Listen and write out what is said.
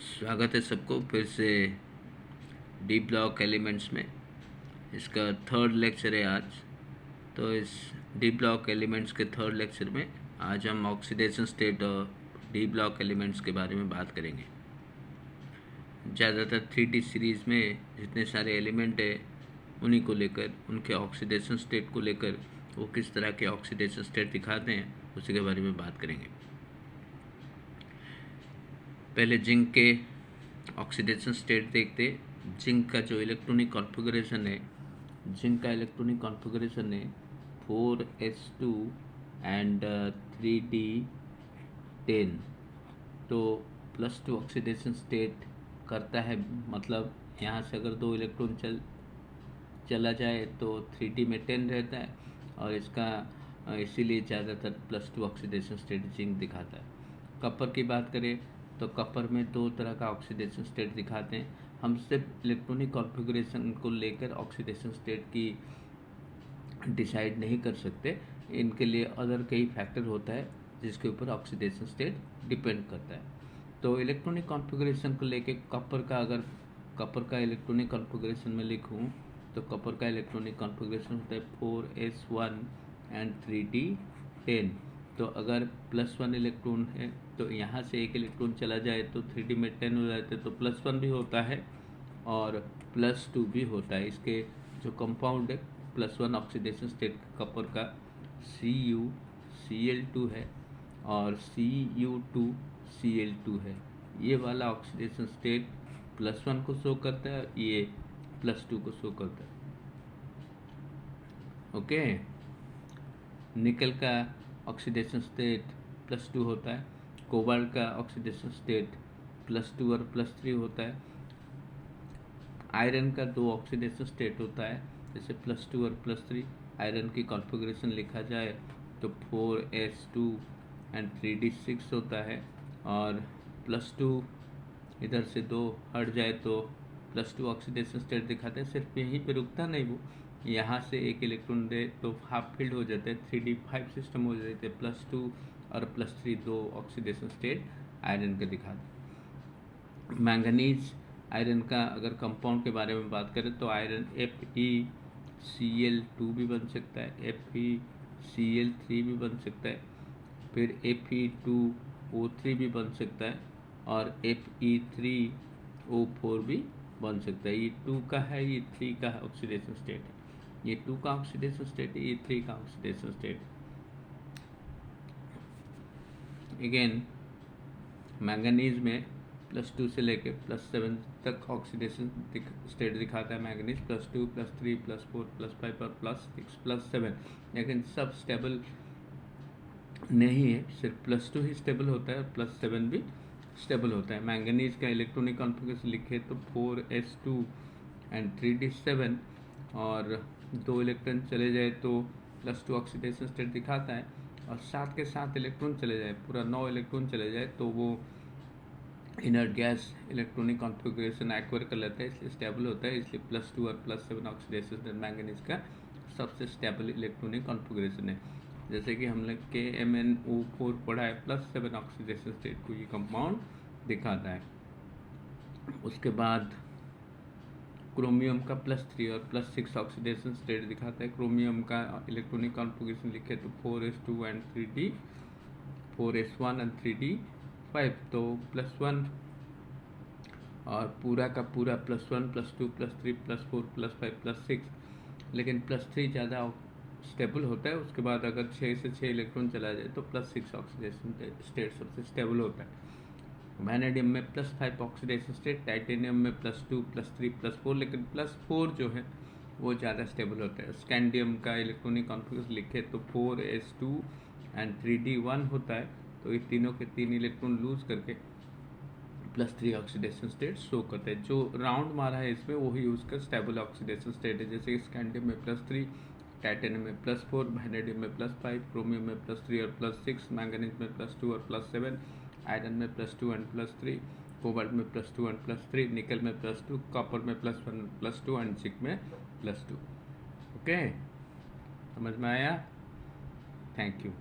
स्वागत है सबको फिर से डी ब्लॉक एलिमेंट्स में। इसका थर्ड लेक्चर है आज। तो इस डी ब्लॉक एलिमेंट्स के थर्ड लेक्चर में आज हम ऑक्सीडेशन स्टेट और डी ब्लॉक एलिमेंट्स के बारे में बात करेंगे। ज़्यादातर 3D सीरीज़ में जितने सारे एलिमेंट है उन्हीं को लेकर, उनके ऑक्सीडेशन स्टेट को लेकर, वो किस तरह के ऑक्सीडेशन स्टेट दिखाते हैं उसी के बारे में बात करेंगे। पहले जिंक के ऑक्सीडेशन स्टेट देखते। जिंक का जो इलेक्ट्रॉनिक कॉन्फ़िगरेशन है, जिंक का इलेक्ट्रॉनिक कॉन्फ़िगरेशन है 4s2 एंड 3d10। तो +2 ऑक्सीडेशन स्टेट करता है, मतलब यहाँ से अगर 2 इलेक्ट्रॉन चला जाए तो 3d में 10 रहता है, और इसका इसीलिए ज़्यादातर +2 ऑक्सीडेशन स्टेट जिंक दिखाता है। कपर की बात करें तो कपर में 2 तरह का ऑक्सीडेशन स्टेट दिखाते हैं। हम सिर्फ इलेक्ट्रॉनिक कॉन्फ़िगरेशन को लेकर ऑक्सीडेशन स्टेट की डिसाइड नहीं कर सकते, इनके लिए अदर कई फैक्टर होता है जिसके ऊपर ऑक्सीडेशन स्टेट डिपेंड करता है। तो इलेक्ट्रॉनिक कॉन्फ़िगरेशन को लेकर कपर का, अगर कपर का इलेक्ट्रॉनिक कॉन्फ़िगरेशन में लिखूं तो कपर का इलेक्ट्रॉनिक कॉन्फ़िगरेशन होता है 4s1 एंड 3d10। तो अगर +1 इलेक्ट्रॉन है तो यहाँ से एक इलेक्ट्रॉन चला जाए तो 3d में 10 हो जाते, तो +1 भी होता है और +2 भी होता है। इसके जो कंपाउंड है +1 ऑक्सीडेशन स्टेट कपर का CuCl2 है और Cu2Cl2 है। ये वाला ऑक्सीडेशन स्टेट +1 को शो करता है, ये +2 को शो करता है। ओके। निकल का ऑक्सीडेशन स्टेट +2 होता है। कोबाल्ट का ऑक्सीडेशन स्टेट +2 और +3 होता है। आयरन का 2 ऑक्सीडेशन स्टेट होता है, जैसे +2 और +3। आयरन की कॉन्फ़िगरेशन लिखा जाए तो 4s2 एंड 3d6 होता है, और +2 इधर से 2 हट जाए तो +2 ऑक्सीडेशन स्टेट दिखाते हैं। सिर्फ यहीं पे रुकता नहीं, वो यहाँ से एक इलेक्ट्रॉन दे तो हाफ फील्ड हो जाते हैं, 3d5 सिस्टम हो जाते हैं। +2 और +3 2 ऑक्सीडेशन स्टेट आयरन के दिखाते। मैंगनीज आयरन का अगर कंपाउंड के बारे में बात करें तो आयरन FeCl2 भी बन सकता है, FeCl3 भी बन सकता है, फिर Fe2O3 भी बन सकता है, और Fe3O4 भी बन सकता है। ये 2 का है, ये 3 का ऑक्सीडेशन स्टेट है। ये 2 का ऑक्सीडेशन स्टेट है, ये 3 का ऑक्सीडेशन स्टेट। अगेन मैंगनीज में +2 से लेके +7 तक ऑक्सीडेशन स्टेट दिखाता है। मैंगनीज +2 +3 +4 +5 और +6 +7, लेकिन सब स्टेबल नहीं है, सिर्फ +2 ही स्टेबल होता है, +7 भी स्टेबल होता है। मैंगनीज का इलेक्ट्रॉनिक कॉन्फ़िगरेशन लिखे तो 4s2 एंड 3d7, और 2 इलेक्ट्रॉन चले जाए तो +2 ऑक्सीडेशन स्टेट दिखाता है, और 7 के 7 इलेक्ट्रॉन चले जाए, पूरा 9 इलेक्ट्रॉन चले जाए तो वो inert gas electronic configuration acquire कर लेता है, इसलिए स्टेबल होता है। इसलिए +2 और +7 ऑक्सीडेशन स्टेट मैंगनीज का सबसे स्टेबल इलेक्ट्रॉनिक कॉन्फ़िगरेशन है। जैसे कि हमने KMnO4 पढ़ा है, +7 ऑक्सीडेशन स्टेट को ये कंपाउंड दिखाता है। उसके बाद क्रोमियम का +3 और +6 ऑक्सीडेशन स्टेट दिखाता है। क्रोमियम का इलेक्ट्रॉनिक कॉन्फ़िगरेशन लिखे तो 4s2 and 3d, 4s1 and 3d5। तो +1 और पूरा का पूरा +1 +2 +3 +4 +5 +6, लेकिन +3 ज़्यादा स्टेबल होता है। उसके बाद अगर 6 से 6 इलेक्ट्रॉन चला जाए तो +6 ऑक्सीडेशन स्टेट सबसे स्टेबल होता है। वैनेडियम में +5 ऑक्सीडेशन स्टेट, टाइटेनियम में +2 +3 +4, लेकिन +4 जो है वो ज़्यादा स्टेबल होता है। स्कैंडियम का इलेक्ट्रॉनिक कॉन्फ़िगरेशन लिखे तो 4s2 एंड 3d1 होता है, तो ये तीनों के 3 इलेक्ट्रॉन लूज करके +3 ऑक्सीडेशन स्टेट शो करते हैं। जो राउंड मारा है इसमें वही उसका स्टेबल ऑक्सीडेशन स्टेट है, जैसे स्कैंडियम में +3, टाइटेनियम में +4, वैनेडियम में +5, क्रोमियम में +3 और +6, मैंगनीज में +2 और +7, आयरन में +2 एंड +3, कोबाल्ट में +2 एंड +3, निकल में +2, कॉपर में +1 +2 एंड जिंक में +2। ओके, समझ में आया? Thank you.